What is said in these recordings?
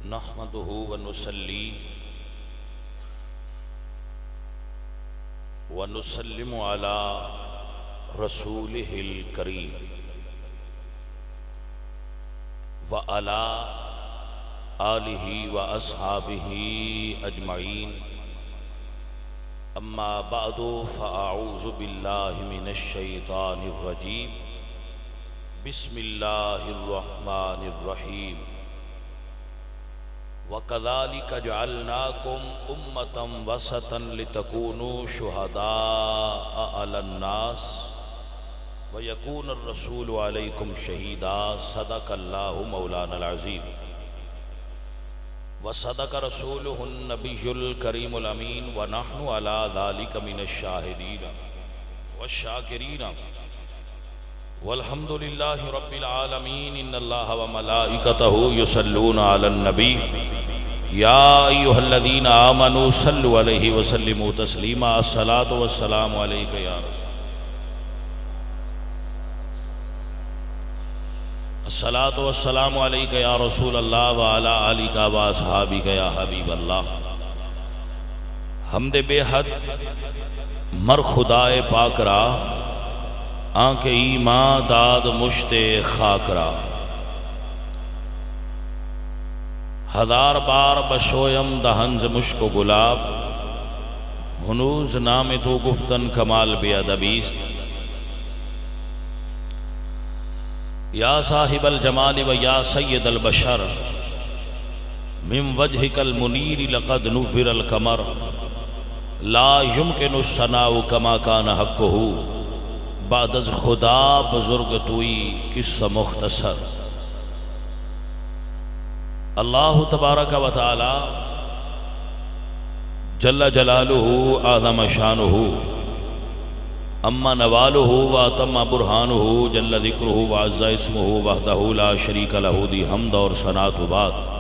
نحمده ونصلي ونسلم على رسوله الكريم وعلى آله وأصحابه أجمعين أما بعد فأعوذ بالله من الشيطان الرجيم بسم الله الرحمن الرحيم وَكَذَلِكَ جَعَلْنَاكُمْ أُمَّةً وَسَطًا لِتَكُونُوا شُهَدَاءَ عَلَى النَّاسِ وَيَكُونَ الرَّسُولُ عَلَيْكُمْ شَهِيدًا صدق اللہ مولانا العظیم وصدق رسولہ النبی الکریم الامین ونحن علی ذلك من الشاہدین والشاکرین والحمد للہ رب العالمین ان اللہ وملائکتہ یصلون علی النبی یا ایہا الذین آمنوا صلوا علیہ وسلموا تسلیما الصلاة والسلام علیک یا رسول الصلاة والسلام علیک یا رسول اللہ وعلی آلک واصحابک یا حبیب اللہ حمد بے حد مر خدائے پاک را آنکھ ایمان داد مشت خاک را ہزار بار بشویم دہنز مشک و گلاب ہنوز نام تو گفتن کمال بے ادبیست یا صاحب الجمال و یا سید البشر من وجہک المنیر لقد نور القمر لا یمکن الثناء کما کان حقہ بعد از خدا بزرگ توئی قصہ مختصر اللہ تبارک و تعالی جل جلالہ اعظم شانہ اما نوالہ و اتم برہانہ جل ذکرہ و عز اسمہ وحدہ لا شریک لہ دی حمد اور ثنا و بعد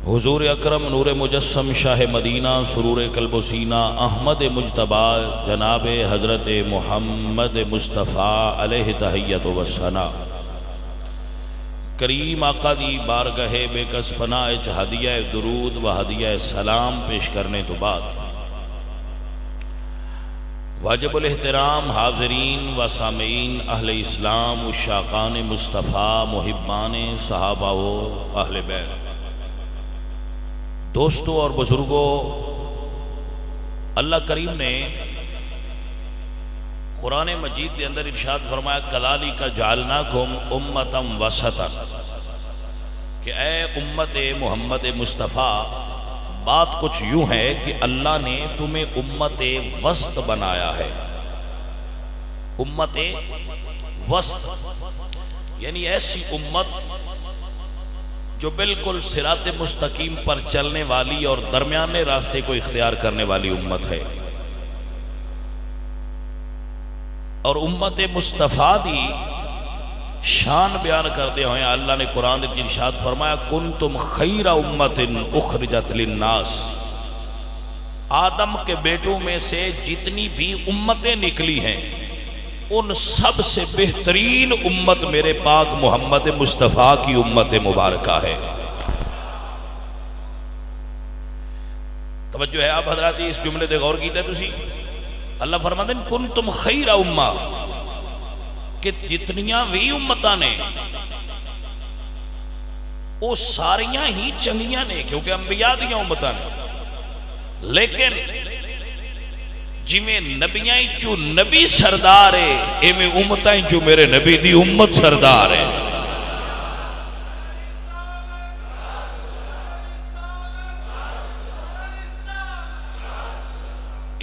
حضور اکرم نور مجسم شاہ مدینہ سرور قلب و سینہ احمد مجتبی جناب حضرت محمد مصطفیٰ علیہ تحیت و ثنا کریم آقا دی بارگاہ بے کس پناہ ہدیہ درود و ہدیہ سلام پیش کرنے تو بعد واجب الاحترام حاضرین و سامعین اہل اسلام عشاقان مصطفیٰ محبان صحابہ و اہل بیت دوستوں اور بزرگوں اللہ کریم نے قرآن مجید کے اندر ارشاد فرمایا کذالک جعلناکم امۃ وسطا کہ اے امت محمد مصطفیٰ بات کچھ یوں ہے کہ اللہ نے تمہیں امت وسط بنایا ہے امت وسط یعنی ایسی امت جو بالکل صراط مستقیم پر چلنے والی اور درمیانے راستے کو اختیار کرنے والی امت ہے اور امت مصطفیٰ دی شان بیان کرتے ہوئے اللہ نے قرآن میں ارشاد فرمایا کنتم خیر امت اخرجت للناس آدم کے بیٹوں میں سے جتنی بھی امتیں نکلی ہیں ان سب سے بہترین امت میرے پاک محمد مصطفیٰ کی امت مبارکہ ہے توجہ ہے آپ حضرات اس جملے دے غور کیتے تسی اللہ فرماتے ہیں کنتم خیر امہ کہ جتنیاں بھی امتاں نے وہ ساریاں ہی چنگیاں نے کیونکہ انبیاء دیاں امتاں نے لیکن جی میں نبیاں چو نبی سردار ہے اے میں امتاں چو میرے نبی دی امت سردار ہے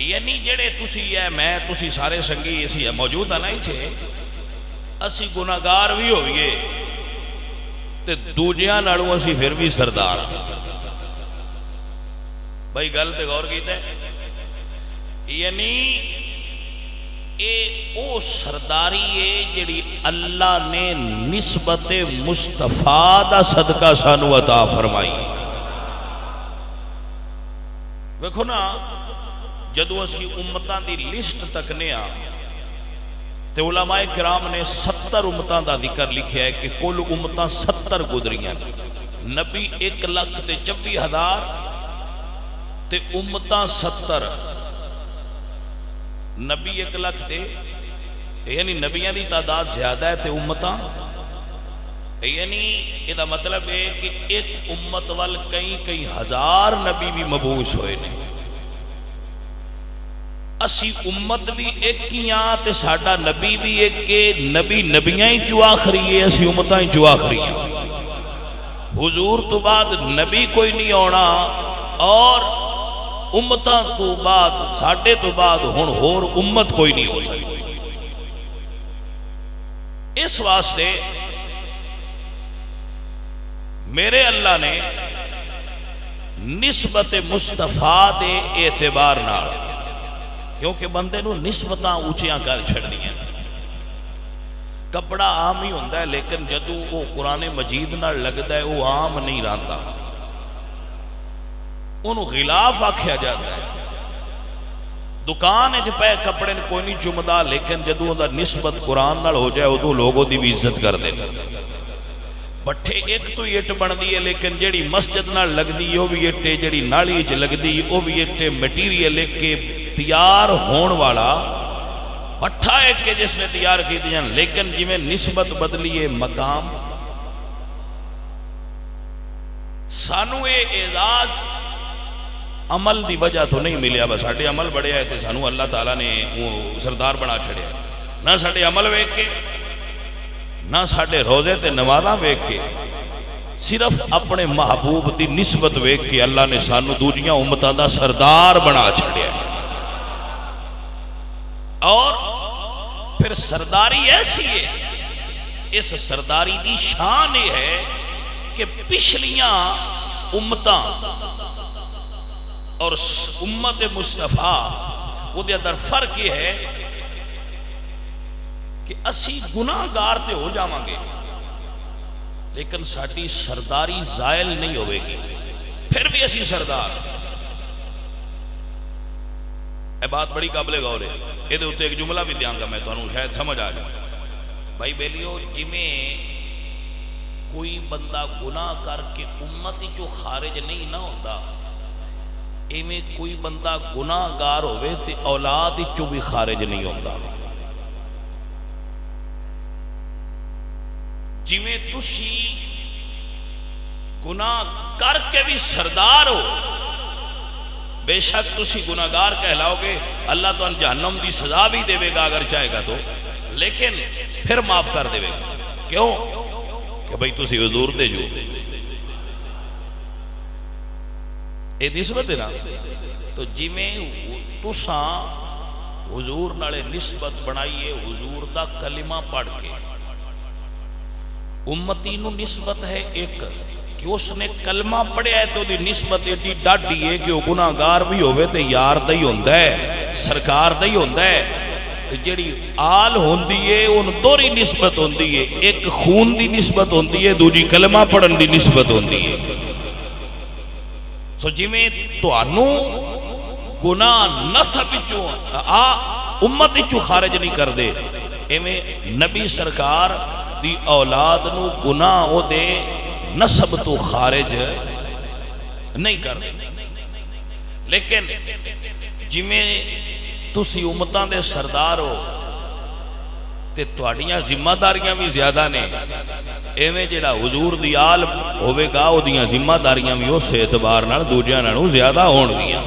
یعنی جڑے تسی ہے میں تسی سارے سنگی اسی موجود آنا ہی چھے اسی گناہگار بھی ہوئیے تے دوجیاں ناڑوں اسی پھر بھی سردار بھائی غلط غور کیتے یعنی اے او سرداری ہے جڑی اللہ نے نسبت مصطفیٰ دا صدقہ سانو عطا فرمائی ویکھو نا جدو اسی امتاں دی لسٹ تکنے آ تے علماء کرام نے 70 امتاں دا ذکر لکھیا ہے کہ کل امتاں 70 گزریاں نبی 1,24,000 تے امتاں 70. نبی 1 لاکھ تے یعنی نبیاں دی تعداد زیادہ ہے تے امتاں، یعنی یہ مطلب ہے کہ ایک امت وال کئی ہزار نبی بھی مبعوث ہوئے نے. اسی امت بھی ایک ہی ہاں تے ساڈا نبی بھی ایک کے، نبی نبیاں ہی چو آخری ہے، اسی امتاں ہی چو آخری ہیں. حضور تو بعد نبی کوئی نہیں ہونا اور امتاں تو بعد ساڈے تو بعد ہن ہور امت کوئی نہیں ہو سکتی. اس واسطے میرے اللہ نے نسبت مصطفیٰ دے اعتبار نال، کیونکہ بندے نو نسبتاں اونچیاں کر چھڑنیاں. کپڑا عام ہی ہوندہ ہے لیکن جدو وہ قرآن مجید نال لگتا ہے وہ عام نہیں رہتا، انہوں غلاف آکھیا جاتا ہے. دکان پہ کپڑے کوئی نہیں چمدا لیکن جدو دا نسبت قرآن نال ہو جائے ادو لوگوں دی بھی عزت کر دے. بٹھے ایک تو اٹ بندی ہے لیکن جیڑی مسجد نال لگ دی وہ بھی اٹے، جیڑی نالی چ لگ دی وہ بھی اٹے. میٹیریل ایک کے تیار ہون والا بٹھا ایک کے جس نے تیار کی دیا، لیکن جی میں نسبت بدلی ہے مقام. سانو اے اعزاز عمل دی وجہ تو نہیں ملیا، بس ساڈے عمل بڑے آئے تھے سانو اللہ تعالیٰ نے وہ سردار بنا چھڑیا. نہ ساڈے عمل ویک کے، نہ ساڈے روزے تے نمازاں ویک کے، صرف اپنے محبوب دی نسبت ویک کے اللہ نے سانو دوجیاں امتاں دا سردار بنا چھڑیا. اور پھر سرداری ایسی ہے، اس سرداری دی شان یہ ہے کہ پچھلیاں امتاں اور امت مصطفیٰ وہ دے اندر فرق یہ ہے کہ اسی گناہ گار تے ہو جاواں گے لیکن ساڈی سرداری زائل نہیں ہوئے گی، پھر بھی اسی سردار. اے بات بڑی قابل غور ہے. یہ دے اتے ایک جملہ بھی دیاں گا میں تو شاید سمجھ آ جائے. بھائی بیلیو جی میں کوئی بندہ گناہ کر کے امت چو خارج نہیں نہ ہوتا، ایویں کوئی بندہ گناہ گار ہوئے تے اولاد چو بھی خارج نہیں ہوتا. جی میں تسی گناہ کر کے بھی سردار ہو، بے شک تسی گناہگار کہلاؤ گے، اللہ تو جہنم دی سزا بھی دے گا اگر چاہے گا تو، لیکن پھر معاف کر دے گا. کیوں؟ کہ بھئی تسی حضور دے جو اے نسبت ہے نا. تو جی میں تساں حضور نالے نسبت بنائیے حضور دا کلمہ پڑھ کے. امتی نو نسبت ہے ایک کہ اس نے کلمہ پڑھیا ہے تو دی نسبت ایڈی ڈاڈی ہے کہ وہ گناہ گار بھی ہوئے تے یار دا ہی ہوندہ ہے، سرکار دا ہی ہوندہ ہے. تو جڑی آل ہوندی ہے ان دوری نسبت ہوندی ہے، ایک خون دی نسبت ہوندی ہے، دوجی کلمہ پڑھن دی نسبت ہوندی ہے. سو جی میں تو آنو گناہ نسب چو امت چو خارج نہیں کر دے، ایمیں نبی سرکار دی اولاد نو گناہ ہو دے نسب تو خارج نہیں کر دے. لیکن جی میں تسی امتاں دے سردار ہو تے تواڈیاں ذمہ داریاں بھی زیادہ نے، ایویں جڑا حضور دی آل ہوے گا او دیاں ذمہ داریاں بھی اس اعتبار نال دوجیاں نالوں زیادہ ہون گیاں،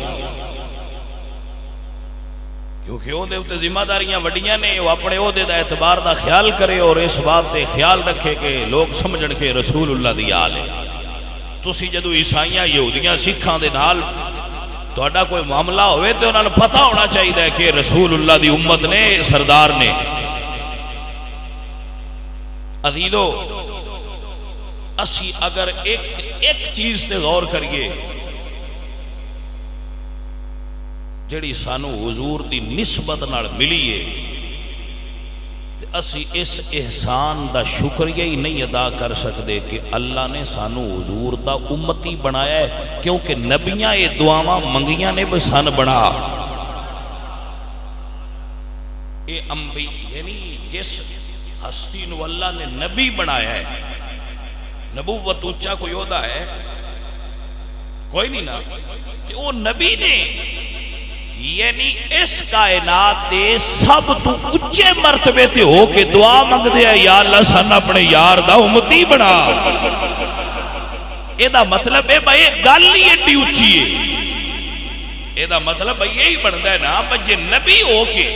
کیونکہ او دے اوتے ذمہ داریاں وڈیاں نے. وہ اپنے عہدے دا اعتبار دا خیال کرے اور اس بات سے خیال رکھے کہ لوگ سمجھن کے رسول اللہ دی آل ہے. تسی جدو عیسائیاں یہودیاں سکھاں دے نال تہاڈا کوئی معاملہ ہوئے تو انہاں نوں پتہ ہونا چاہیے کہ رسول اللہ دی امت نے سردار نے. عزیزو اسی اگر ایک چیز تے غور کریے جڑی سانو حضور دی نسبت نال ملی ہے تے اسی اس احسان دا شکریہ ہی نہیں ادا کر سکتے کہ اللہ نے سانو حضور دا امتی بنایا ہے، کیونکہ نبیاں یہ دعاواں منگیاں نے بھی سن بنا. اے انبیاء یعنی جس ہستی نو اللہ نے نبی بنایا ہے نبوت اچا کوئی عہدہ ہے کوئی نہیں نا، کہ وہ نبی نے یعنی اس کائنات دے سب تو اچے مرتبے تے ہو کے دعا منگ دیا یا اللہ سن اپنے یار دا امتی بنا. اے دا مطلب ہے بھائی گل ہی ایڈی اچھی ہے، اے دا مطلب بھائی یہی بنتا ہے نا بھائی نبی ہو کے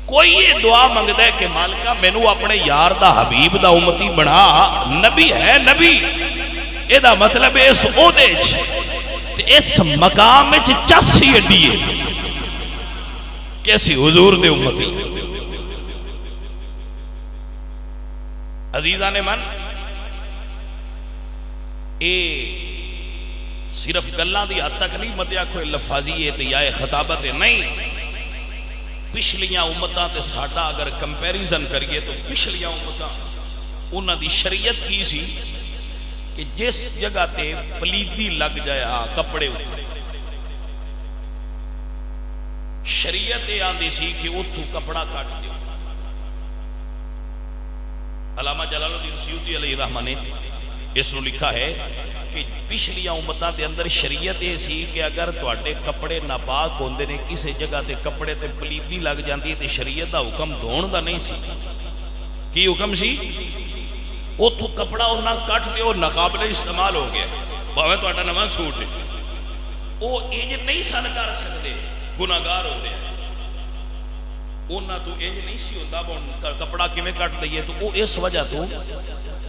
کوئی یہ دعا منگتا ہے کہ مالکہ مینو اپنے یار دا حبیب دا امتی بنا، نبی ہے نبی، اے دا مطلب ہے اس عہدے اس مقام میں چاسی اڈی ہے کیسی حضور دے امتی. عزیزان من، اے صرف گلاں دی حد تک نہیں متیا کوئی لفاظی ہے یا خطابت ہے نہیں. پچھلیاں امتاں تے ساڈا اگر کمپیریزن کریے تو پچھلیاں امتاں انہاں دی شریعت کی سی کہ جس جگہ تے پلیدی لگ جائے کپڑے شریعت آندی سی کہ اتھو کپڑا کٹ دیو. علامہ جلال الدین سیوطی علیہ الرحمہ نے اس نے لکھا ہے کہ پچھلیاں امتاں دے اندر شریعت یہ سی کہ اگر تواڈے کپڑے ناپاک ہوندے نے کسی جگہ تے کپڑے تے پلیدی لگ جاندی ہے تے شریعت دا حکم دھون دا نہیں سی. کی حکم سی؟ اتو کپڑا انہاں کٹ دیو ناقابل استعمال ہو گیا، بھاویں تہاڈا نواں سوٹ ہے، وہ انج نہیں سن کر سکتے، گناہگار ہوتے ہیں. انہاں تو انج نہیں سی ہوندا کپڑا کیویں کٹ دئیے، تو وہ اس وجہ تو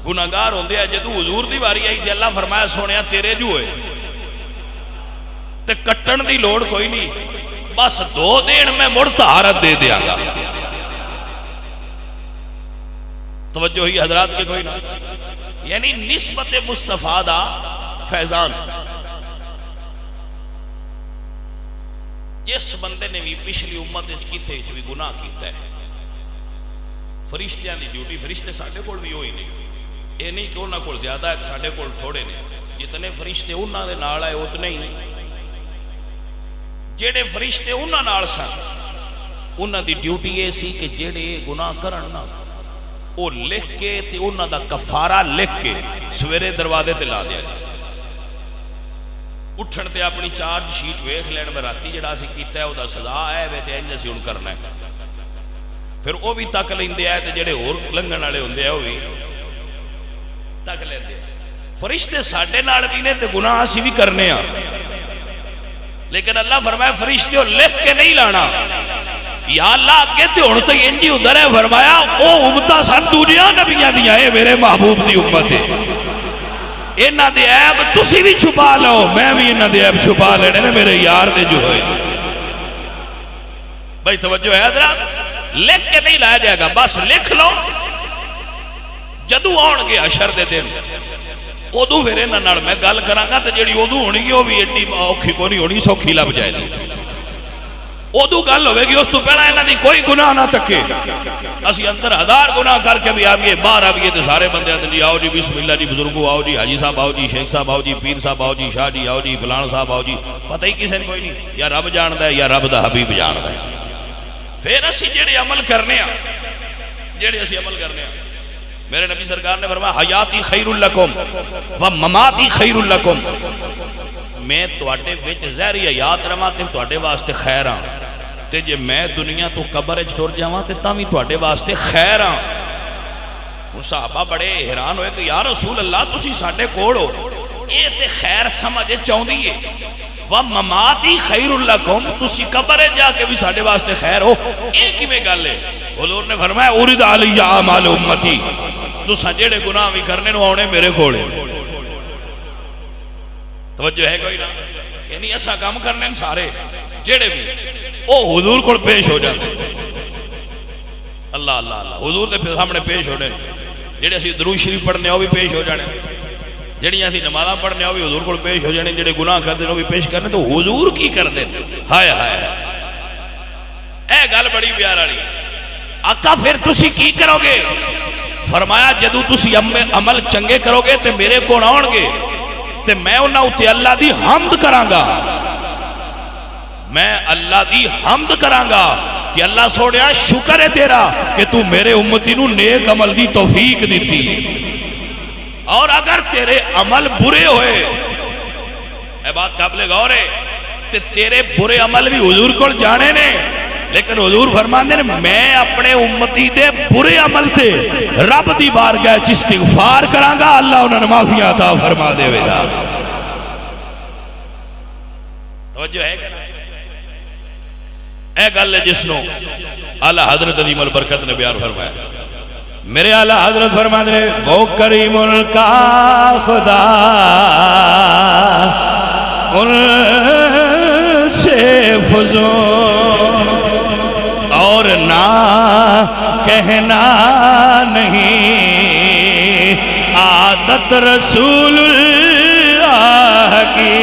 گناہگار ہوندے ہیں. جدوں حضور دی واری آئی تے اللہ فرمایا سونیا تیرے جو ہوئے تے کٹن دی لوڑ کوئی نہیں، بس 2 دن میں مڑ طہارت دے دیا گا. توجہ ہوئی حضرات کے کوئی نہ، یعنی نسبت مصطفیٰ دا فیضان. جس بندے نے بھی پچھلی امت کسے بھی گناہ کیتا ہے، فرشتیاں دی ڈیوٹی، فرشتے ساڈے کول بھی ہوئی نہیں، یہ نہیں کہ انہاں کول زیادہ ہے ساڈے کول تھوڑے نے. جتنے فرشتے انہاں دے نال آئے اتنے ہی جڑے فرشتے انہاں نال سن، انہاں دی ڈیوٹی یہ سی کہ جڑے گناہ کرن نہ وہ لکھ کے تے انہاں دا کفارہ لکھ کے سویرے دروازے تے لا دیا جائے. اٹھن تے اپنی چارج شیٹ ویکھ لین میں راتی جڑا سی کیتا ہے او دا سزا ہے وے تے انج اسی ہن کرنا ہے. پھر او بھی تک لیندے آئے تے جڑے ہور لنگن والے ہوندے ہیں او بھی تک لیندے. فرشتے ساڈے نال بھی نے تے گناہ اسی بھی کرنے ہاں، لیکن اللہ فرمایا فرشتے لکھ کے نہیں لانا. یا اللہ اگے تے ہن تے انج ہی ہوندا رہے، فرمایا او امتاں سن دوجیاں نبیاں دیاں، اے میرے محبوب دی امت ہے، انہاں دے عیب تسی بھی چھپا لو، میں بھی انہاں دے عیب چھپا لینے نے میرے یار دے جو ہوئے. بھائی توجہ ہے حضرات، لکھ کے نہیں لایا جائے گا، بس لکھ لو. جدو آن گے حشر دے دن ادو پھر انہاں نال میں گل کراں گا تے جڑی ادو ہونی او بھی ایڈی اوکھی کو نہیں ہونی، سوکھی لب جائے گی. ادو گل ہوئے گی، اس تو پہلا انہاں دی کوئی گناہ نہ تکے. اسی اندر 1000 گناہ کر کے بھی آئیے باہر آئیے تو سارے بندے آتے جی آؤ جی بسم اللہ جی بزرگو آؤ جی حاجی صاحب آؤ جی شیخ صاحب آؤ جی پیر صاحب آؤ جی شاہ جی آؤ جی فلان صاحب آؤ جی. پتہ ہی کسی نے کوئی نہیں، یا رب جاندا ہے یا رب دا حبیب جاندا ہے. پھر اسی جڑے عمل کرنے ہیں، جڑے اسی عمل کرنے ہیں، میرے نبی سرکار نے فرمایا حیاتی خیر لکم و مماتی خیر لکم، میں تواڈے وچ زہر حیات رواں تے تواڈے واسطے خیر ہاں، تے جے میں دنیا تو قبر وچ ٹر جاواں تے تاں وی تواڈے واسطے خیر ہاں. صحابہ بڑے حیران ہوئے کہ یا رسول اللہ تسی ساڈے کول ہو، اے تے خیر سمجھ چاہندی ہے، و مماتی خیر لکم تسی قبر جا کے بھی ساڈے واسطے خیر ہو، اے کیویں گل ہے؟ حضور نے فرمایا اورد علی اعمال امتی، تساں جڑے گناہ بھی کرنے نو آونے میرے کول. توجہ ہے کوئی نہ؟ یعنی ایسا کام کرنے سارے جڑے بھی او حضور کو پیش ہو جاتے. اللہ اللہ اللہ حضور دے سامنے پیش ہونے. جڑے اسی درود شریف پڑھنے وہ بھی پیش ہو جانے، جڑی اسی نمازاں پڑھنے وہ بھی حضور کو پیش ہو جانے، جڑے گناہ کرتے وہ بھی پیش کرنے. تو حضور کی کرتے ہائے ہائے اے گل بڑی پیار والی. آقا پھر تسی کی کرو گے؟ فرمایا جدو تسی عمل چنگے کرو گے تے میرے کول آن گے تے میں انہاں اُتے اللہ دی حمد کراں گا، میں اللہ دی حمد کراں گا کہ اللہ سوڑیا شکر ہے تیرا کہ تو میرے امتی نو نیک عمل دی توفیق دیتی. اور اگر تیرے عمل برے ہوئے، اے بات قابل غور ہے، تے تیرے برے عمل بھی حضور کو جانے نے، لیکن حضور فرماندے نے میں اپنے امتی دے برے عمل تے رب دی بارگاہ وچ استغفار کراں گا، اللہ انہاں نوں معافی عطا فرما دے گا۔ توجہ ہے کہ اے گل ہے جس نو اعلی حضرت عظیم البرکت نے بیان فرمایا۔ میرے اعلی حضرت فرماتے ہیں وہ کریم کا خدا ان سے فزوں اور نہ کہنا نہیں، عادت رسول اللہ کی،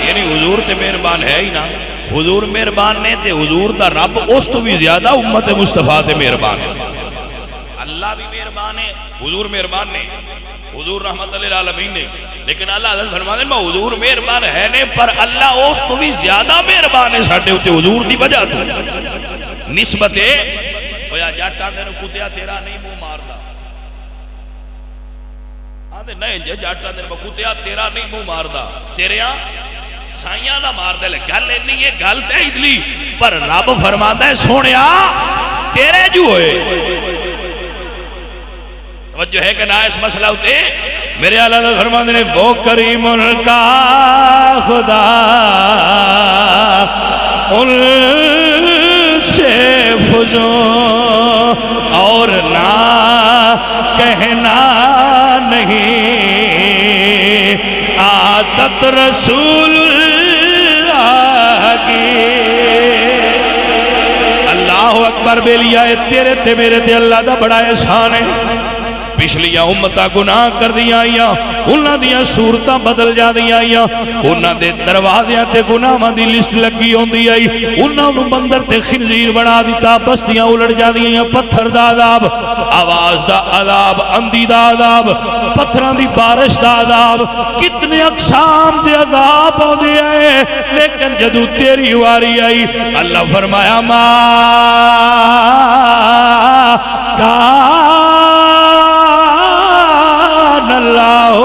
یعنی حضور تے مہربان ہے ہی نا، حضور مہربان نے تے حضور دا رب اس تو بھی زیادہ امت مصطفیٰ تے مہربان ہے، اللہ بھی مہربان ہے، حضور مہربان نے، حضور رحمت للعالمین نے، لیکن اللہ حضرت فرماتے ہیں حضور مہربان ہے نے پر اللہ اس تو بھی زیادہ مہربان ہے ساڈے اوتے حضور دی وجہ تو نسبت ہے ہویا جاٹاں دے کتیا تیرا نہیں منہ ماردا، آندے نہیں جے جاٹاں دے کتیا تیرا نہیں منہ ماردا، تیریاں سائیاں دا مار دے لے، گل نہیں ہے، گل تے ادلی، پر رب فرماتا ہے سونیا تیرے جو ہوئے۔ توجہ ہے کہ نہ اس مسئلہ ہوتے؟ میرے اللہ فرماتے ہیں وہ کریم کا خدا ان سے فزوں اور نہ کہنا نہیں، عادت رسول اللہ کی۔ اللہ اکبر بیلیا تیرے تے میرے تے اللہ دا بڑا احسان ہے، پچھلیاں امتاں گناہ کر دیا آئیاں، انہاں دیاں صورتاں بدل جا دیا آئیاں، انہاں دے دروازیاں تے گناہاں دی لسٹ لگی ہوندی آئی، انہاں نوں بندر تے خنزیر بنا دیتا، بستیاں الٹ جا دیا، پتھر دا عذاب، آواز دا عذاب، اندھی دا عذاب، پتھراں دی بارش دا عذاب، کتنے اقسام دے عذاب ہوندے آئے، لیکن جدو تیری واری آئی اللہ فرمایا ما اللہ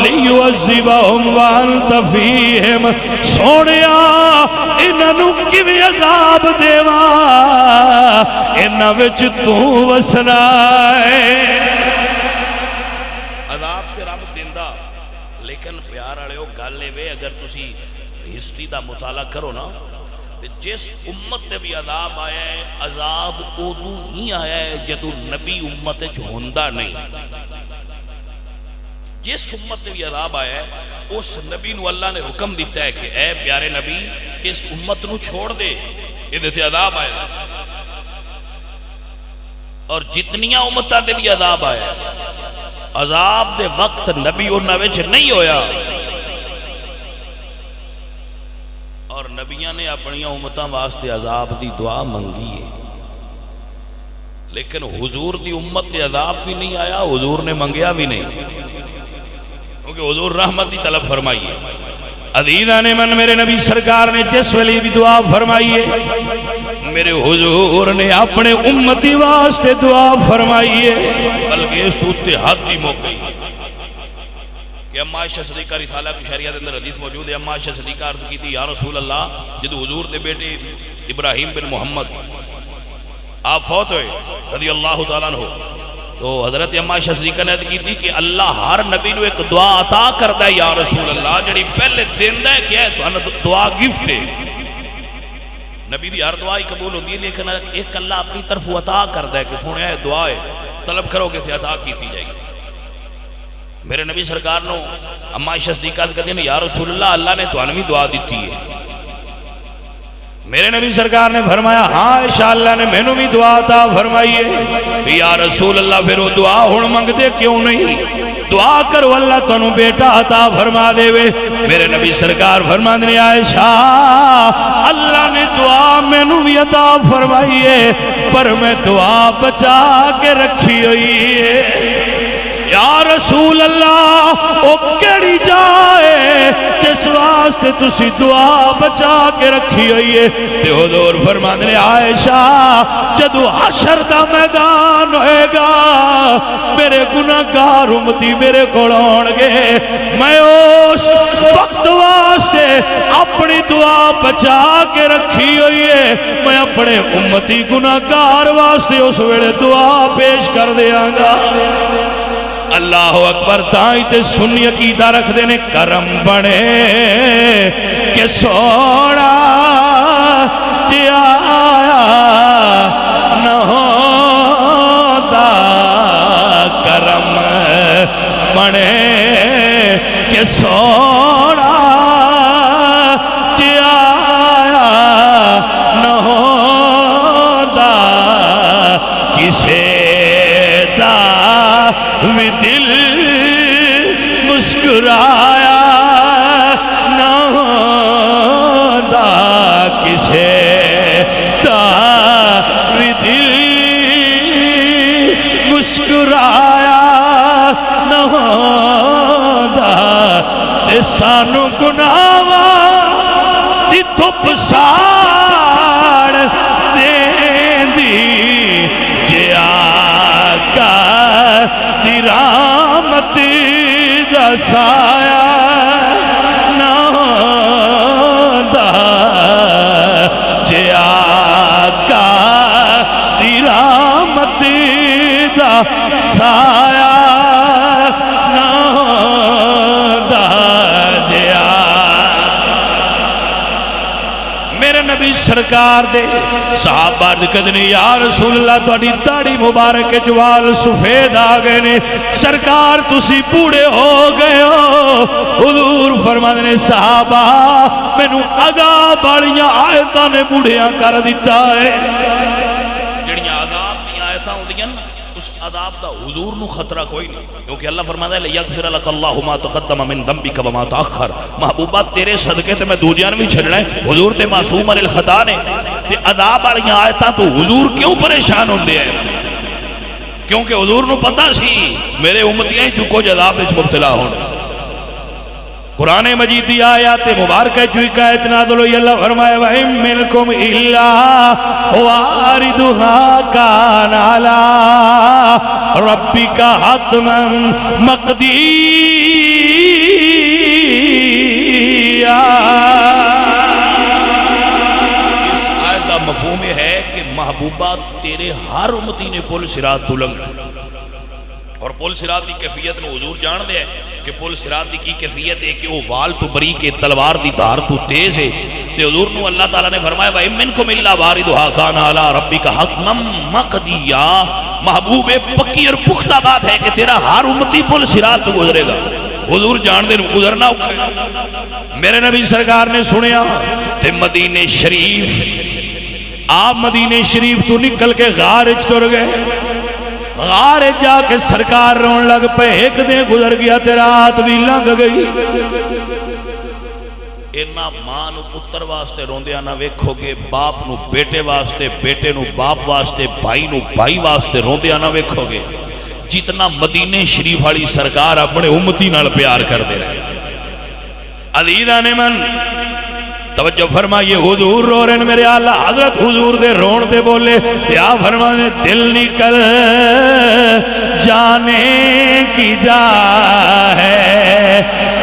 لیعذبہم وانت فیہم، سونیا انہوں کیویں عذاب دیوا انہاں وچ تو وسنا ہے۔ عذاب تے رب دیندا، لیکن پیار والےو گل اے اگر تسی ہسٹری دا مطالعہ کرو نا، جس امت تے بھی عذاب آیا ہے، عذاب ادو ہی آیا ہے جدو نبی امت وچ ہوندا نہیں۔ جس امت تے بھی عذاب آیا ہے اس نبی نو اللہ نے حکم دیتا ہے کہ اے پیارے نبی اس امت نو چھوڑ دے، یہ تے عذاب آیا۔ اور جتنیاں امتاں تے بھی عذاب آیا ہے، عذاب دے وقت نبی انہاں وچ نہیں ہویا، اور نبیاں نے اپنی امتاں واسطے عذاب دی دعا منگی ہے، لیکن حضور دی امت تے عذاب بھی نہیں آیا، حضور نے منگیا بھی نہیں، کیونکہ حضور رحمت دی طلب فرمائی ہے۔ عزیزان من میرے نبی سرکار نے جس ولی بھی دعا فرمائی ہے، میرے حضور نے اپنے امتی واسطے دعا فرمائی ہے، بلکہ اس تو حد ہی موقعی کہ اما عائشہ صدیقہ رسالہ کی شریعت اندر حدیث موجود ہے، اما عائشہ صدیقہ عرض کی تھی یا رسول اللہ جدو حضور دے بیٹے ابراہیم بن محمد آپ فوت ہوئے رضی اللہ تعالیٰ عنہ، تو حضرت اما عائشہ صدیقہ نے عرض کی تھی کہ اللہ ہر نبی نو ایک دعا عطا کرتا ہے یا رسول اللہ، جڑی پہلے دیندہ ہے کیا ہے تو دعا گفٹ ہے، نبی دی ہر دعا ہی قبول ہوتی ہے، لیکن ایک اللہ اپنی طرف عطا کرتا ہے کہ سونے ہے دعا ہے طلب کرو گے تھے عطا کیتی جائے گی۔ میرے نبی سرکار نو اما عائشہ صدیقہ کہتے ہیں یا رسول اللہ اللہ نے تو انہی دعا دیتی ہے، میرے نبی سرکار نے فرمایا ہاں انشاءاللہ نے میں نے بھی دعا عطا فرمائی ہے۔ یا رسول اللہ پھر وہ دعا ہن منگ دے کیوں نہیں، دعا کرو اللہ تنو بیٹا عطا فرما دے وے۔ میرے نبی سرکار فرماتے ہیں عائشہ اللہ نے دعا میں نے بھی عطا فرمائی ہے، پر میں دعا بچا کے رکھی ہوئی ہے۔ یا رسول اللہ او کیڑی جائے جس واسطے تسی دعا بچا کے رکھی ہوئی ہے۔ تے حضور فرماندے نے عائشہ جدو حشر دا میدان ہوئے گا میرے گناہگار امتی میرے کول آن گے، میں اس وقت واسطے اپنی دعا بچا کے رکھی ہوئی ہے، میں اپنے امتی گناہگار واسطے اس ویلے دعا پیش کر دیاں گا۔ اللہ اکبر۔ تائیں تے سنی عقیدہ رکھ دینے کرم بنے کہ سونا جی آیا نہ ہوتا، کرم بنے کہ سونا جی آیا نہ ہوتا، کسے دا بھی دل مسکرایا نہ ہوتا، کسے دا بھی دل مسکرایا نہ ہوتا، تے سانو گناہاں دی دھپ ساڑ دیندی جے آقا دی رحمت دا سایہ نہ ہوندا، جے آقا دی رحمت دا سایہ نہ ہوندا، جے میرے نبی سرکار دے صحابہ کدنی یا رسول اللہ تو داڑھی مبارک جوال سفید آگئے نے، سرکار تسی بوڑے ہو گئے ہو۔ حضور فرمانے نے صحابہ مینو عذاب والیاں آیتاں نے بوڑھیاں کر دیتا ہے۔ جڑیاں عذاب دی آیتاں ہوندیاں اس عذاب دا حضور نو خطرہ کوئی نہیں، کیونکہ اللہ فرماتا ہے لیغفر لک اللہ ما تقدم من ذنبک وما تاخر، محبوبہ تیرے صدقے تے میں دوجیاں بھی چھڑنا ہے، حضور تے معصوم عن الخطا نے، تے عذاب والیاں آیتاں تو حضور کیوں پریشان ہوندے ہیں؟ کیونکہ حضور نو پتہ سی میرے امتیاں جو کچھ عذاب وچ مبتلا ہون۔ قرآن مجید دی آیات مبارکہ چوئی قائد نازل ہوئی، اللہ فرمائے وَإِن مِّنْكُمْ إِلَّا وَارِدُهَا كَانَ عَلَىٰ رَبِّكَ حَتْمًا مَّقْضِيًّا۔ اس آیت کا مفہوم ہے کہ محبوبہ تیرے ہر امتی نے پل صراط تو لنگھنا، اور پل صراط دی کیفیت میں حضور جان دے ہیں کہ پل صراط دی کی کیفیت ہے کہ وہ وال تو بری کے تلوار دی دھار تو تیز ہے، تے حضور نو اللہ تعالیٰ نے فرمایا وَإِن مِّنْكُمْ إِلَّا وَارِدُهَا كَانَ عَلَىٰ رَبِّكَ حَتْمًا مَّقْضِيًّا۔ محبوب پکی اور پختہ بات ہے کہ تیرا ہر امتی پل صراط تو گزرے گا، حضور جان دے گزرنا ہوگا۔ میرے نبی سرکار نے سنیا تے مدینہ شریف، آپ مدینہ شریف تو نکل کے غار اچ تر گئے، غار جا کے سرکار رون لگ پہ، ایک دن گزر گیا تے رات بھی لنگ گئی۔ اینا ماں نو پتر واسطے روندیاں نہ ویکھو گے، باپ نو بیٹے واسطے، بیٹے نو باپ واسطے، بھائی نو بھائی واسطے روندیاں نہ ویکھو گے جتنا مدینہ شریف والی سرکار اپنے امتی نال پیار کر دے رہے۔ عزیزان من توجہ فرمائیے، حضور رو رہے ہیں، میرے آلہ حضرت حضور دے رون دے بولے، یا فرمانے دل نکل جانے کی جا ہے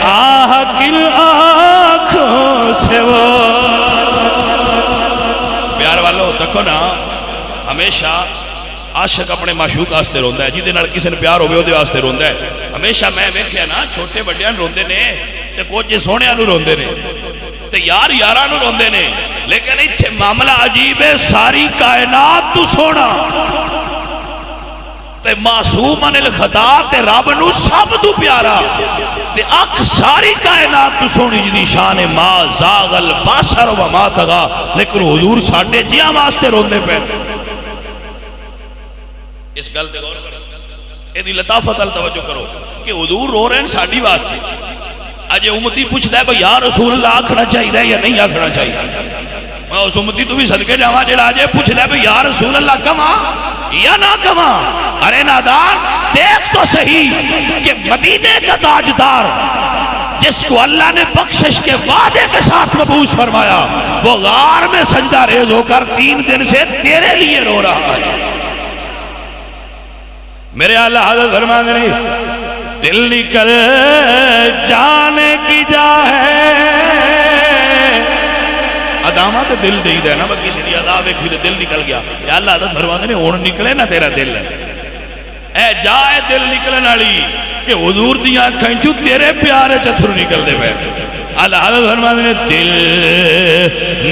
آہ کل آنکھوں سے وہ۔ پیار والو تکو نا، ہمیشہ عاشق اپنے معشوق واسطے روندا ہے، جدے نال کسے نے پیار ہوے اودے واسطے روندا ہے۔ ہمیشہ میں ویکھیا نا چھوٹے بڑیاں روندے نے تے کچھ سونیاں نوں روندے نے تے یار یاراں نوں روندے نے، لیکن ایتھے معاملہ عجیب ہے، ساری کائنات تو سونا تے معصوم عن الخطا تے رب نو سب تو پیارا تے اکھ ساری کائنات تو سونی جدی شان ما زاغ البصر وما طغى، لیکن حضور ساڈے جیاں واسطے روندے پے۔ اس گل تے غور کرو، ایدی لطافت ال توجہ کرو کہ حضور رو رہے ہیں ساڈی واسطے۔ اج امتی پوچھدا ہے بھئی یا رسول اللہ آکھنا چاہیے یا نہیں آکھنا چاہیے؟ میں اس امتی تو بھی صدقے جاواں جڑا اج پوچھدا ہے بھئی یا رسول اللہ کہاں یا نہ کہاں؟ ارے نادان دیکھ تو صحیح کہ مدینے کا تاجدار جس کو اللہ نے بخشش کے وعدے کے ساتھ مبعوث فرمایا، وہ غار میں سجدہ ریز ہو کر 3 دن سے تیرے لیے رو رہا ہے۔ میرے اعلیٰ حضرت فرماتے ہیں دل نکل جانے کی جا ہے، ادامہ تو دل دے دے نا، میں کسی دی ادا ویکھی تے دل نکل گیا۔ یا اللہ حضرت فرماتے ہیں ہن نکلے نا تیرا دل، اے جائے دل نکلن والی کہ حضور دیاں اکھاں چوں تیرے پیارے چتھر نکل دے پے۔ اللہ حضرت فرماتے ہیں دل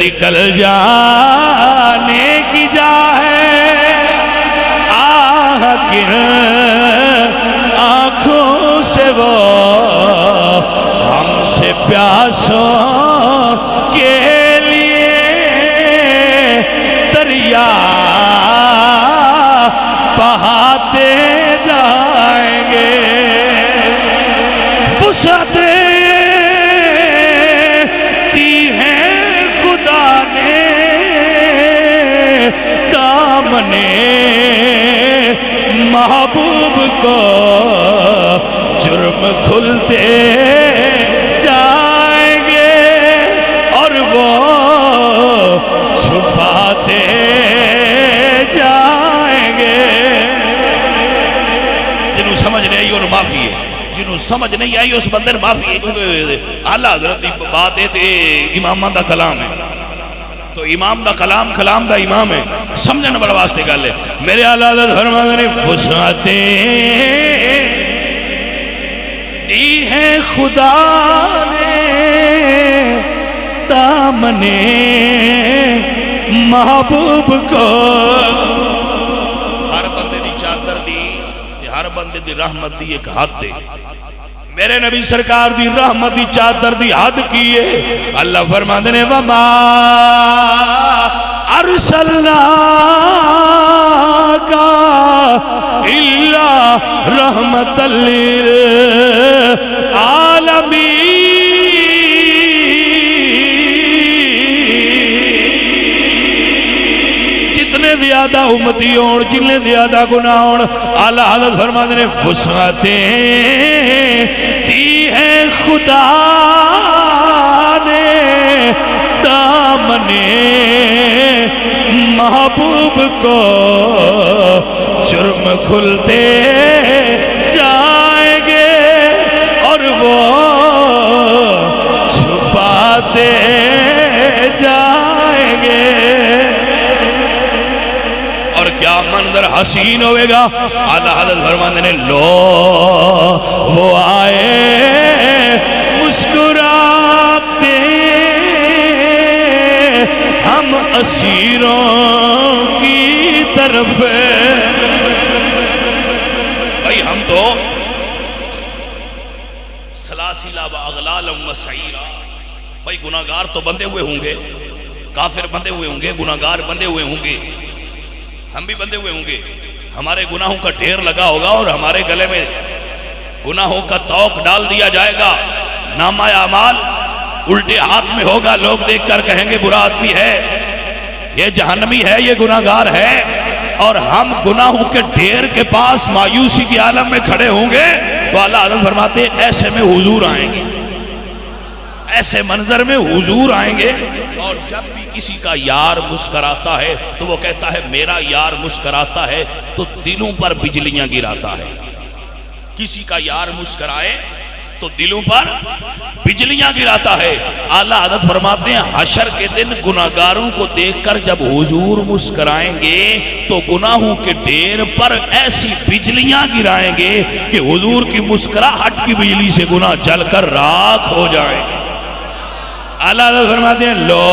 نکل جانے کی جا ہے، آخر آنکھوں سے وہ ہم سے پیاسوں کے لیے دریا بہاتے جائیں گے۔ وسعت دی ہے خدا نے دامنے محبوب کو، جرم کھلتے جائیں گے اور وہ چھپاتے جائیں گے۔ جنہوں سمجھ نہیں آئی اور معافی ہے، جنہوں سمجھ نہیں آئی اس بندے معافی ہے، کیونکہ اعلیٰ حضرت کی بات ہے تو امامہ دا کلام ہے، تو امام دا کلام کلام دا امام ہے، سمجھنے بڑا واسطے گل ہے۔ میرے اعلیٰ حضرت فرماتے ہیں وسعتیں دی ہے خدا نے دامنے محبوب کو، ہر بندے دی چادر دی تے ہر بندے دی رحمت دی ایک حد دے۔ میرے نبی سرکار دی رحمت دی چادر دی حد کیے، اللہ فرماتے ہیں وما ارسلنا کا الا رحمت للعالمین۔ جتنے زیادہ امتی ہون، جتنے زیادہ گناہ ہون، اعلیٰ حضرت فرماتے ہیں وسعتیں دی ہے خدا نے دامنے محبوب کو، جرم کھلتے جائیں گے اور وہ چھپاتے جائیں گے۔ اور کیا منظر حسین ہوئے گا، اعلیٰ حضرت فرماتے ہیں لو وہ آئے مسکراتے ہم اسیروں کی طرف۔ بھائی ہم تو سلاسلہ و اغلال و سعیرہ، بھائی گناہگار تو بندے ہوئے ہوں گے، کافر بندے ہوئے ہوں گے، گناہگار بندے ہوئے ہوں گے، ہم بھی بندے ہوئے ہوں گے، ہمارے گناہوں کا ڈھیر لگا ہوگا اور ہمارے گلے میں گناہوں کا توق ڈال دیا جائے گا، نامہ اعمال الٹے ہاتھ میں ہوگا، لوگ دیکھ کر کہیں گے برا آدمی ہے، یہ جہنمی ہے، یہ گناہگار ہے، اور ہم گناہوں کے ڈھیر کے پاس مایوسی کی عالم میں کھڑے ہوں گے۔ تو اللہ عالم فرماتے ہیں ایسے میں حضور آئیں گے، ایسے منظر میں حضور آئیں گے، اور جب بھی کسی کا یار مسکراتا ہے تو وہ کہتا ہے میرا یار مسکراتا ہے تو دلوں پر بجلیاں گراتا ہے۔ کسی کا یار مسکرائے تو دلوں پر بجلیاں گراتا ہے۔ اعلیٰ حضرت فرماتے ہیں حشر کے دن گناہگاروں کو دیکھ کر جب حضور مسکرائیں گے تو گناہوں کے ڈھیر پر ایسی بجلیاں گرائیں گے کہ حضور کی مسکراہٹ کی بجلی سے گناہ جل کر راکھ ہو جائیں۔ اعلیٰ حضرت فرماتے ہیں لو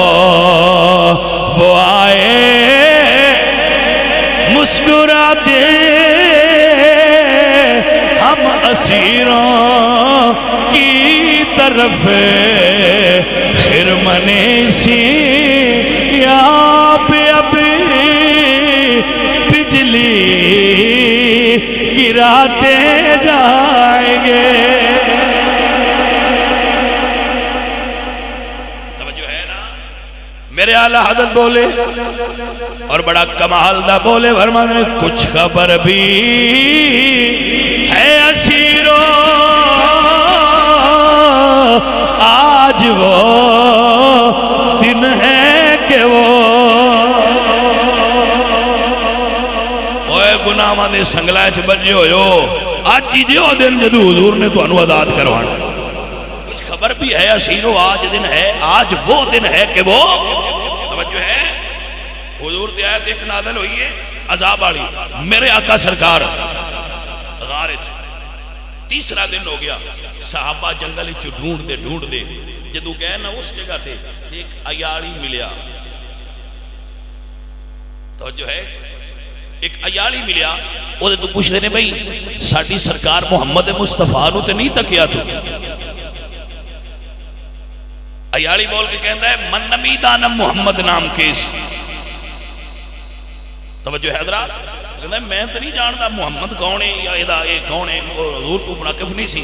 وہ آئے مسکراتے ہم اسیروں کی طرف، خرمنے سی یہاں پہ ابھی بجلی گراتے جائیں گے۔ توجہ ہے نا؟ میرے اعلیٰ حضرت بولے اور بڑا کمال دا بولے، فرماتے ہیں کچھ خبر بھی ہے اسیروں گناہاں دے سنگلائے چ بجے ہوئے آج ہی دیو دن جدو حضور نے تو انو آزاد کروانا کچھ خبر بھی ہے اسیرو آج دن ہے آج وہ دن ہے کہ وہ توجہ ہے حضور تے آیت ایک نازل ہوئی ہے عذاب آڑی میرے آقا سرکار غارج تیسرا دن ہو گیا صحابہ جنگل چو ڈھونڈ دے جدو گئے نا اس جگہ تے ایک ایاڑی ملیا توجہ ہے ایک ایاڑی ملیا وہ تو پوچھ دینے بھئی ساڑھی سرکار محمد مصطفیٰ نو تے نہیں تکیا تو ایاڑی بول کے کہندہ ہے من نمیدانم محمد نام کیس توجہ ہے حضرات کہندہ ہے میں تو نہیں جانتا محمد کون ہے یا اے کون ہے حضور تو مناقف نہیں سی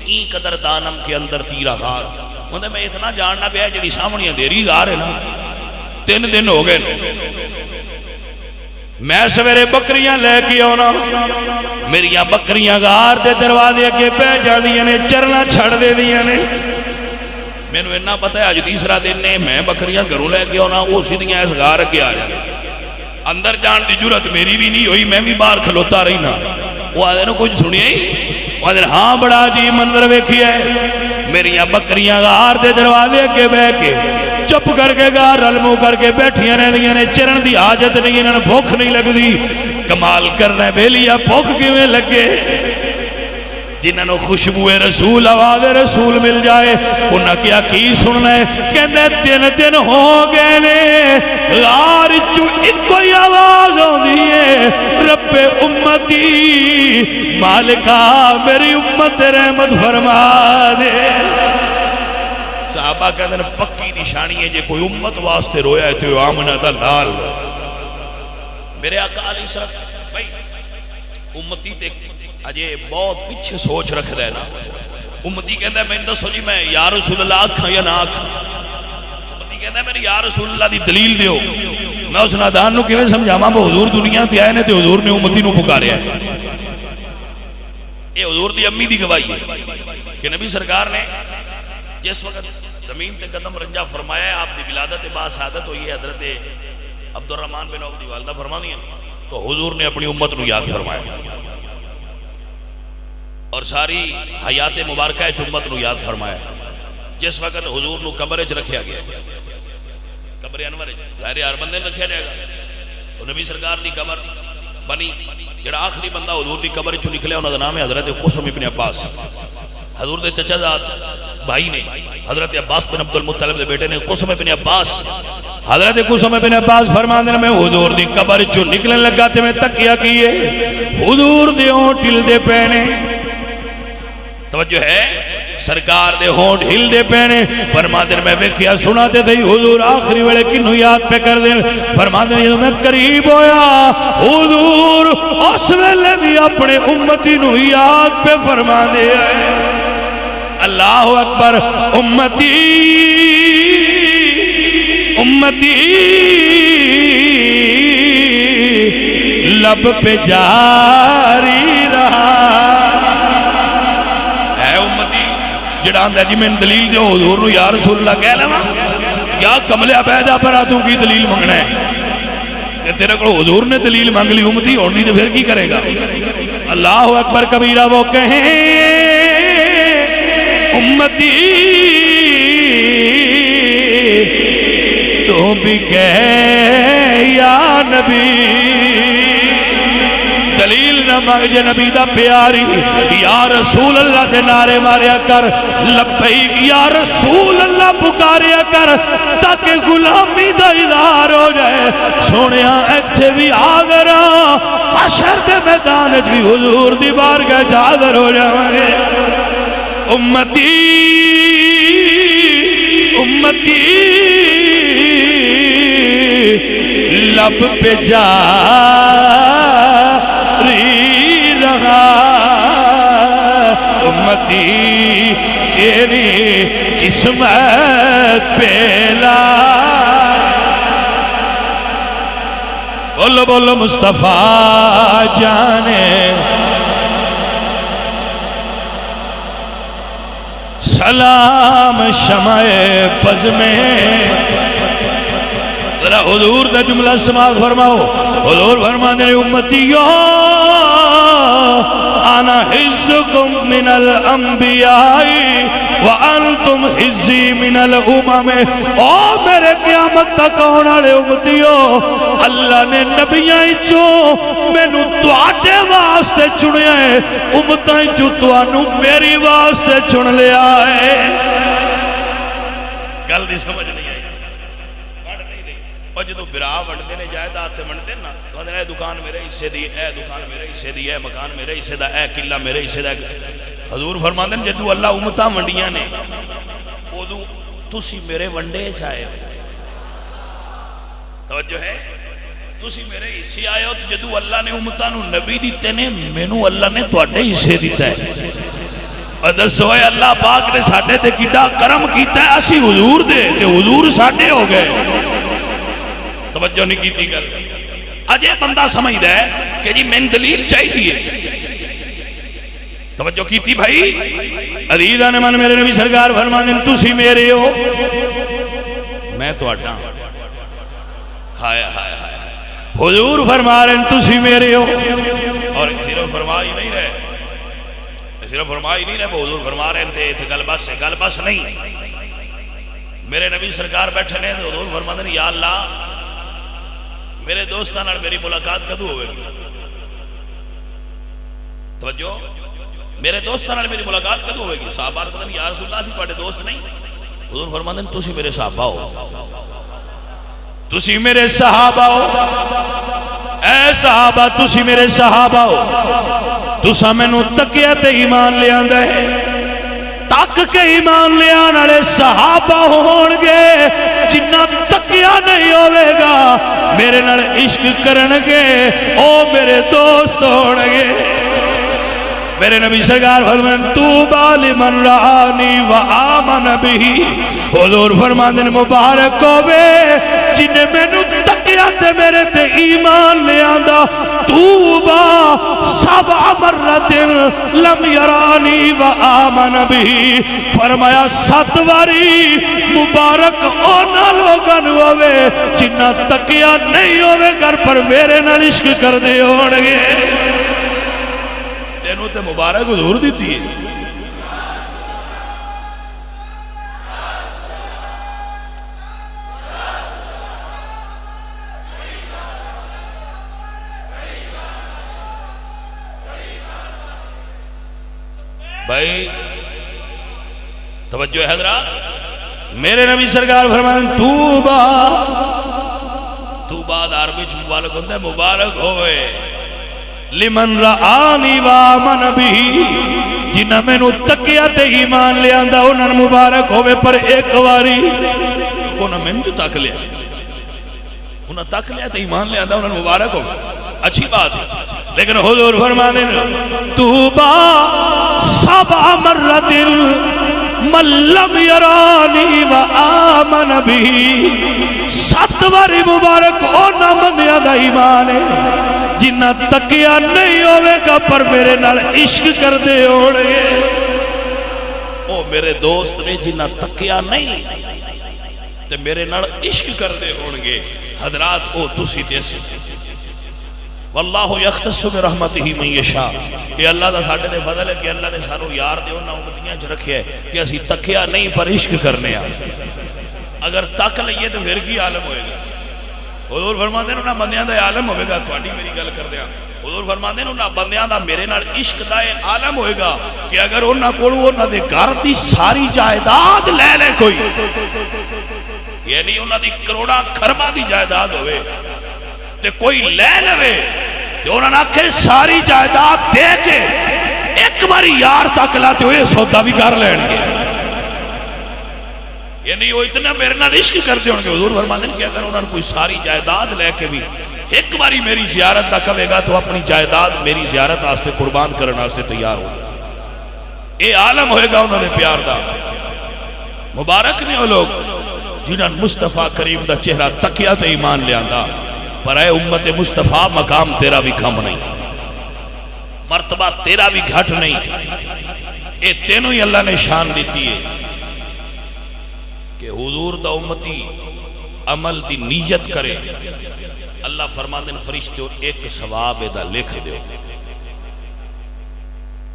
این قدر دانم کے اندر تیرہ غار کہندہ میں اتنا جاننا بھی ہے جڑی سامنیاں دیری غار ہے نا 3 دن ہو گئے میں سویرے بکریاں لے کے آنا میریاں بکریاں غار دے دروازے کے پہ جا دیا نے چرنا چھڑ دے دیا نے میں نے اتنا پتہ ہے آج تیسرا دن نے میں بکریاں گھروں لے کے آنا وہ سیدھیاں اس غار کے آ جائے اندر جان دی جرت میری بھی نہیں ہوئی میں بھی باہر کھلوتا رہی نا وہ آدھے نے کچھ سنیا ہی وہ آدھے ہاں بڑا جی منظر ویکھی ہے میریاں بکریاں غار دے دروازے کے بہ کے چپ کر کے غار رلمو کر کے بیٹھیاں رہنیاں نے چرن دی حاجت نہیں انہاں بھوک نہیں لگ دی کمال کرنا ہے بیلیا بھوک کیویں لگے جنہاں نو خوشبو رسول آواز رسول مل جائے انہاں کیا کی سننا ہے کہندے 3 دن ہو گئے نے غار چو ایک کوئی آواز ہوندی ہے رب امتی مالکا میری امت رحمت فرما دے صحابہ کہتے ہیں پکی نشانی ہے جے کوئی امت واسطے رویا ہے تو آمنہ دا لال میرے آقا علیہ السلام بھائی امتی تے اجے بہت پیچھے سوچ رکھ دے نا امتی کہتا ہے میں دسو جی میں یا رسول اللہ آکھاں یا نہ آکھاں امتی کہتا ہے میری یا رسول اللہ دی دلیل دیو میں اس نادان نو کیویں سمجھاواں وہ حضور دنیا تے آئے نے تے حضور نے امتی نو پکاریا ہے اے حضور دی امی دی گواہی ہے کہ نبی سرکار نے جس وقت زمین تے قدم رنجا فرمایا ہے آپ دی ولادت با سعادت ہوئی ہے حضرت عبد الرحمن بن عوف دی والدہ فرما دی تو حضور نے اپنی امت نو یاد فرمایا اور ساری حیات مبارکہ امت نو یاد فرمایا جس وقت حضور نو قبر وچ رکھیا گیا قبر انور وچ ظاہر ہر بندے رکھیا جائے گا تو نبی سرکار دی قبر بنی جڑا آخری بندہ حضور دی قبر وچوں نکلیا انہاں دا نام ہے حضرت قسم ابن عباس حضور دے چچا زاد بھائی نے حضرت عباس بن عبد المطلب دے بیٹے نے قسم ابن عباس حضرت قسم ابن عباس فرماندے نے میں حضور دی قبر چوں نکلن لگا تے میں تکیا کیے حضور دے ہونٹ ہلدے پے نے توجہ ہے سرکار دے ہونٹ ہلدے پے نے فرماندے نے میں ویکھیا سنا تے تھی حضور آخری ویلے کنوں یاد پہ کر دین فرماندے نے جدوں میں قریب ہویا حضور اس ویلے بھی اپنے امتی نو یاد پہ فرماندے اللہ اکبر امتی امتی لب پہ جاری رہا اے امتی جڑا آندہ جی میں دلیل دے حضور نو یا رسول اللہ کہہ لما یا کملے عبیدہ پر آتوں کی دلیل منگنا ہے تیرے کو حضور نے دلیل مانگ لی امتی اور نہیں تو پھر کی کرے گا اللہ اکبر کبیرہ وہ کہیں امتی تو بھی کہے یا نبی دلیل نہ مانگے نبی دا پیاری یا رسول اللہ دے نعرے ماریا کر لبیک یا رسول اللہ پکاریا کر تاکہ غلامی دا اظہار ہو جائے سونیاں ایتھے بھی حاضر حشر دے میدان بھی حضور دی بارگاہ حاضر ہو جائے امتی امتی لب پہ جاری رہا امتی تیری قسمت پہلا بولو بولو مصطفیٰ جانے سلام شمع پز میں ذرا حضور دا جملہ سماعت فرماؤ حضور فرمانے امتیوں انا حزکم من الانبیاء وانتم حزی من الامم. او میرے قیامت تک آنے والے امتیوں، اللہ نے نبیاں چوں مینوں تواڈے واسطے چنیا ہے، امتاں چوں تانوں میری واسطے چن لیا ہے. گل دی سمجھ نہیں آئی؟ اور جدو برا وڑتے نے جائیداد تے منتے نا تو اے دکان میرے حصے دی، اے دکان میرے حصے دی، اے مکان میرے حصے دا، اے قلعہ میرے حصے دا. حضور فرماندے ہیں جدو اللہ امتاں ونڈیاں نے ادو تسی میرے ونڈے چاہے. توجہ ہے؟ تسی میرے حصے آئے ہو تو جدو اللہ نے امتاں نو نبی دیتے نے، مینوں اللہ نے تواڈے حصے دیتا ہے. اور دسو اے اللہ پاک نے ساڈے تے کیڈا کرم کیتا ہے، اسی حضور دے تے حضور ساڈے ہو گئے. توجہ نہیں کی تھی گل. اجے بندہ سمجھدا ہے کہ جی میں دلیل چاہیے. توجہ کی تھی بھائی. عزیزان من میرے نبی سرکار فرماندے ہیں تسی میرے ہو میں تواڈا. ہائے ہائے ہائے حضور فرما رہے ہیں تسی میرے ہو. اور صرف فرما ہی نہیں رہے، صرف فرما ہی نہیں رہے، حضور فرما رہے ہیں تے گل بس ہے، گل بس نہیں. میرے نبی سرکار بیٹھے نے تو حضور فرما دے یا اللہ میرے دوستان اور میری ملاقات کدو ہوئے گی. توجہ، میرے دوستان اور میری ملاقات کدو ہوئے گی؟ صحابہ نے یا رسول اللہ سی تواڈے دوست نہیں. حضور فرماندے ہیں تسی میرے صحابہ ہو، تسی میرے صحابہ ہو. اے صحابہ تسی میرے صحابہ ہو. تسا مینوں تکیا تے ایمان لے آندا ہے، تک کے ایمان لے آن والے صحابہ ہون گے. جنہ تکیا نہیں ہوئے گا میرے نال عشق کرن گے او میرے دوست ہون گے. میرے نبی سرکار فرماتے طوبی لمن رآنی وآمن بہ. حضور فرماتے ہیں مبارک ہوے جنہیں مینوں تکیا تے میرے تے ایمان لے آندا. طوبی سبع مرات لم یرانی وآمن بہ. فرمایا 7 واری مبارک اونا لوگاں نوں ہوے جنہ تکیا نہیں ہوے گھر پر میرے نال عشق کردے ہون گے. تینوں تے مبارک حضور دیتی ہے. بھائی توجہ ہے حضرات. میرے نبی سرکار فرماتے توبہ، توبہ عربی چ مبارک ہوتا ہے مبارک ہوئے لمن رآنی وآمن بہ. جنہ مینوں تکیا تے ایمان لے آندا انہاں مبارک ہوئے. پر ایک واری انہاں مینوں جو تک لیا، انہاں تک لیا تے ایمان لے آندا انہاں مبارک ہوئے. اچھی بات ہے. لیکن حضور فرماتے ہیں توبہ سبع مرات من لم یرانی وآمن بہ. 7 باری مبارک اونا بندیاں دا ایمان ہے جنہ تکیا نہیں ہوئے گا پر میرے نال عشق کر دے ہوڑے. او میرے دوست نے جنہ تکیا نہیں تے میرے نال عشق کر دے ہوڑے. حضرات او تسی دیسی واللہ یختص برحمتہ من یشاء. یہ اللہ دا ساڈے تے فضل ہے کہ اللہ نے سانو یار دے انہاں امتیاں چ رکھیا ہے کہ اسی تکیا نہیں پر عشق کرنے آ. اگر تک لئیے تو پھر کی عالم ہوئے گا. حضور فرماتے ہیں انہاں بندیاں دا عالم ہوئے گا. تواڈی میری گل کر دیا. حضور فرماتے ہیں انہاں بندیاں دا میرے نال عشق دا عالم ہوئے گا کہ اگر انہاں کولوں انہاں دے گھر دی ساری جائیداد لے لے کوئی، یعنی انہاں دی کروڑاں خرباں دی جائیداد ہوئے تے کوئی لے لے تو انہوں نے آکھے ساری جائیداد دے کے ایک باری یار تک لاتے ہوئے سودا بھی کر لین گے. یعنی وہ اتنا میرے نال عشق کرتے ہوں گے. حضور فرماتے ہیں کہ اگر انہوں نے کوئی ساری جائیداد لے کے بھی ایک باری میری زیارت تک آئے گا تو اپنی جائیداد میری زیارت واسطے قربان کرنے واسطے تیار ہو. یہ عالم ہوئے گا انہوں نے پیار دا. مبارک نے وہ لوگ جنہاں مصطفیٰ کریم دا چہرہ تکیا تے ایمان لے آندا. پر اے امت مصطفیٰ مقام تیرا بھی کم نہیں، مرتبہ تیرا بھی گھٹ نہیں. اے تینوں ہی اللہ نے شان دیتی ہے کہ حضور دا امتی عمل دی نیت کرے. اللہ فرماندے ہیں فرشتے ایک ثواب دا لکھ دے.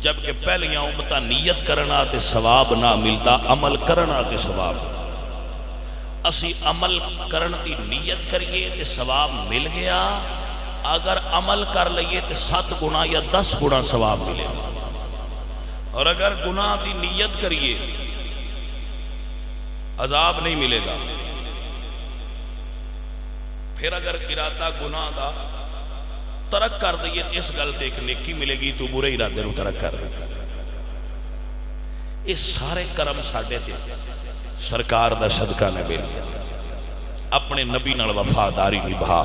جبکہ پہلیاں امتاں نیت کرنا تے ثواب نہ ملتا، عمل کرنا تے ثواب۔ اسی عمل کرن دی نیت کریے تے ثواب مل گیا، اگر عمل کر لئیے تے 7 گنا یا 10 گنا ثواب ملے گا، اور اگر گناہ دی نیت کریے عذاب نہیں ملے گا۔ پھر اگر ارادہ گناہ دا ترک کر دئیے تو اس گل تے ایک نیکی ملے گی، تو برے ارادے نو ترک کر دئیے۔ اس سارے کرم ساڈے تے سرکار دا صدقہ نبیل، اپنے نبی نال وفاداری نبھا،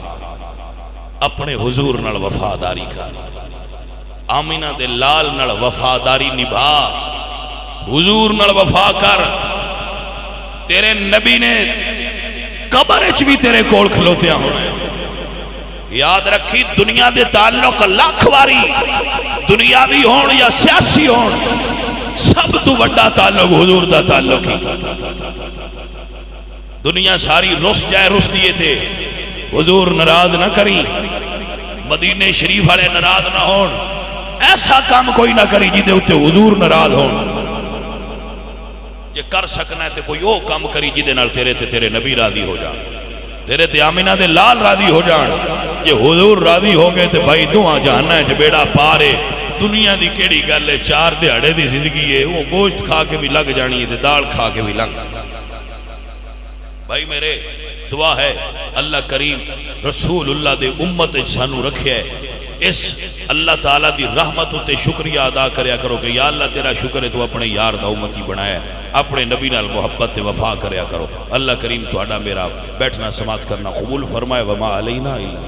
اپنے حضور نال وفاداری کر، آمینہ دے لال نال وفاداری نبھا، حضور نال وفا کر۔ تیرے نبی نے قبر اچ بھی تیرے کول کھلوتے ہونا ہے۔ یاد رکھی دنیا دے تعلق لاکھ واری دنیاوی ہون یا سیاسی ہون، سب تو بڑا تعلق حضور دا تعلق ہی۔ دنیا ساری رس جائے رس دیے تھے، حضور ناراض نہ کری، مدینے شریف والے ناراض نہ ہون، ایسا کام کوئی نہ کری جی دے اتے حضور ناراض ہون۔ جے کر سکنا ہے تے کوئی او کام کری جی دے نال تیرے تے تیرے نبی راضی ہو جان، تیرے تے آمینہ دے لال راضی ہو جان۔ جے حضور راضی ہو گئے تے بھائی دعا جاننا ہے جے بیڑا پارے، دنیا دی کیڑی گل ہے، 4 دہاڑے دی زندگی ہے، وہ گوشت کھا کے بھی لگ جانی ہے تے دال کھا کے بھی لگ۔ بھائی میرے دعا ہے اللہ کریم رسول اللہ دے امت سانو رکھے ہے، اس اللہ تعالیٰ دی رحمت تے شکریہ ادا کریا کرو کہ یا اللہ تیرا شکر ہے تو اپنے یار دا امتی بنایا ہے، اپنے نبی نال محبت تے وفا کریا کرو۔ اللہ کریم تہاڈا میرا بیٹھنا سماعت کرنا قبول فرمائے، وما علینا الا